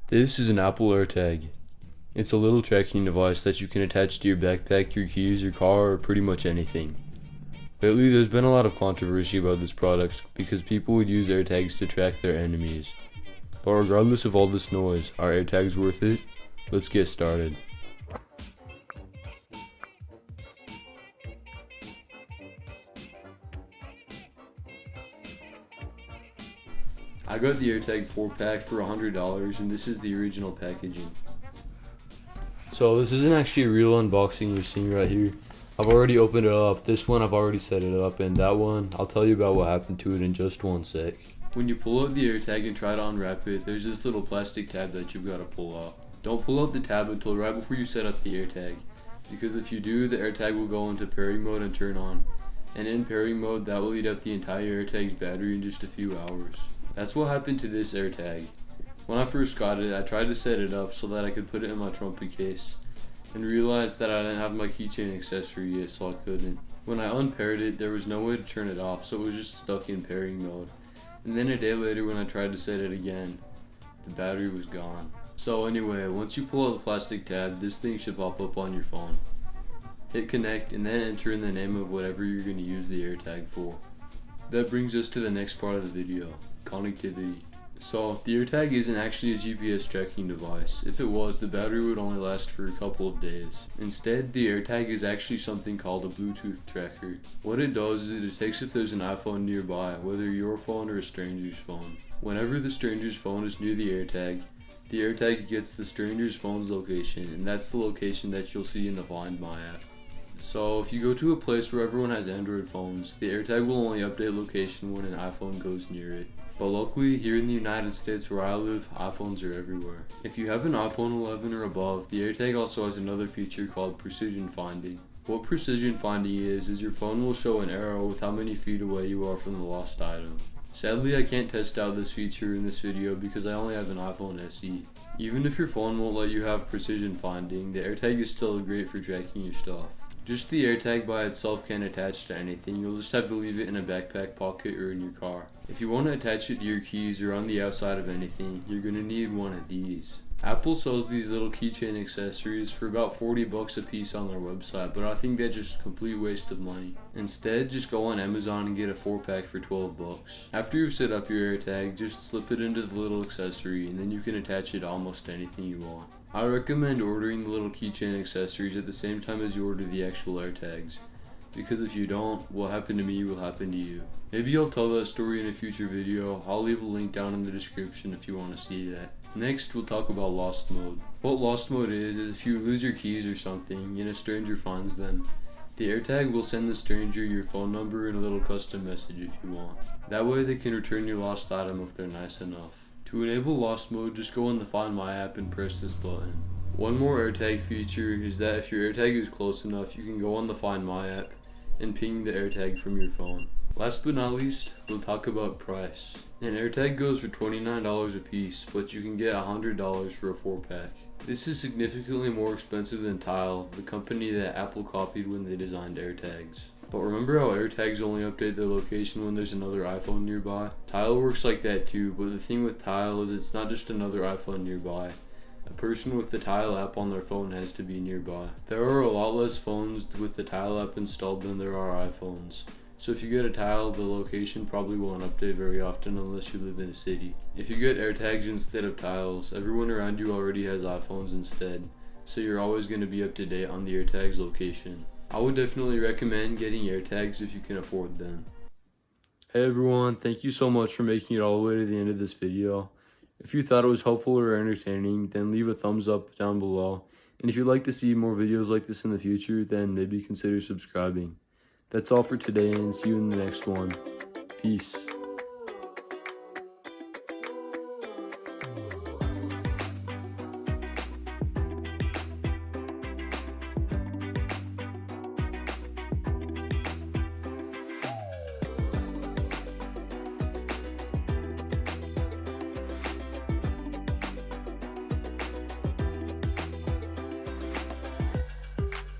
This is an Apple AirTag. It's a little tracking device that you can attach to your backpack, your keys, your car, or pretty much anything. Lately, there's been a lot of controversy about this product because people would use AirTags to track their enemies. But regardless of all this noise, are AirTags worth it? Let's get started. I got the AirTag 4-pack for $100, and this is the original packaging. So this isn't actually a real unboxing you're seeing right here. I've already opened it up. This one I've already set it up, and that one, I'll tell you about what happened to it in just one sec. When you pull out the AirTag and try to unwrap it, there's this little plastic tab that you've got to pull out. Don't pull out the tab until right before you set up the AirTag, because if you do, the AirTag will go into pairing mode and turn on. And in pairing mode, that will eat up the entire AirTag's battery in just a few hours. That's what happened to this AirTag. When I first got it, I tried to set it up so that I could put it in my trumpet case, and realized that I didn't have my keychain accessory yet, so I couldn't. When I unpaired it, there was no way to turn it off, so it was just stuck in pairing mode. And then a day later, when I tried to set it again, the battery was gone. So anyway, once you pull out the plastic tab, this thing should pop up on your phone. Hit connect, and then enter in the name of whatever you're going to use the AirTag for. That brings us to the next part of the video, connectivity. So, the AirTag isn't actually a GPS tracking device. If it was, the battery would only last for a couple of days. Instead, the AirTag is actually something called a Bluetooth tracker. What it does is it detects if there's an iPhone nearby, whether your phone or a stranger's phone. Whenever the stranger's phone is near the AirTag gets the stranger's phone's location, and that's the location that you'll see in the Find My app. So if you go to a place where everyone has Android phones, the AirTag will only update location when an iPhone goes near it. But locally, here in the United States where I live, iPhones are everywhere. If you have an iPhone 11 or above, the AirTag also has another feature called precision finding. What precision finding is your phone will show an arrow with how many feet away you are from the lost item. Sadly, I can't test out this feature in this video because I only have an iPhone SE. Even if your phone won't let you have precision finding, the AirTag is still great for tracking your stuff. Just the AirTag by itself can't attach to anything, you'll just have to leave it in a backpack pocket or in your car. If you want to attach it to your keys or on the outside of anything, you're going to need one of these. Apple sells these little keychain accessories for about $40 a piece on their website, but I think that's just a complete waste of money. Instead, just go on Amazon and get a 4-pack for $12. After you've set up your AirTag, just slip it into the little accessory and then you can attach it to almost anything you want. I recommend ordering the little keychain accessories at the same time as you order the actual AirTags, because if you don't, what happened to me will happen to you. Maybe I'll tell that story in a future video. I'll leave a link down in the description if you want to see that. Next, we'll talk about lost mode. What lost mode is if you lose your keys or something and a stranger finds them, the AirTag will send the stranger your phone number and a little custom message if you want. That way they can return your lost item if they're nice enough. To enable lost mode, just go in the Find My app and press this button. One more AirTag feature is that if your AirTag is close enough, you can go on the Find My app and ping the AirTag from your phone. Last but not least, we'll talk about price. An AirTag goes for $29 a piece, but you can get $100 for a 4-pack. This is significantly more expensive than Tile, the company that Apple copied when they designed AirTags. But remember how AirTags only update their location when there's another iPhone nearby? Tile works like that too, but the thing with Tile is it's not just another iPhone nearby. A person with the Tile app on their phone has to be nearby. There are a lot less phones with the Tile app installed than there are iPhones. So if you get a Tile, the location probably won't update very often unless you live in a city. If you get AirTags instead of Tiles, everyone around you already has iPhones instead, so you're always going to be up to date on the AirTag's location. I would definitely recommend getting AirTags if you can afford them. Hey everyone, thank you so much for making it all the way to the end of this video. If you thought it was helpful or entertaining, then leave a thumbs up down below. And if you'd like to see more videos like this in the future, then maybe consider subscribing. That's all for today, and see you in the next one. Peace.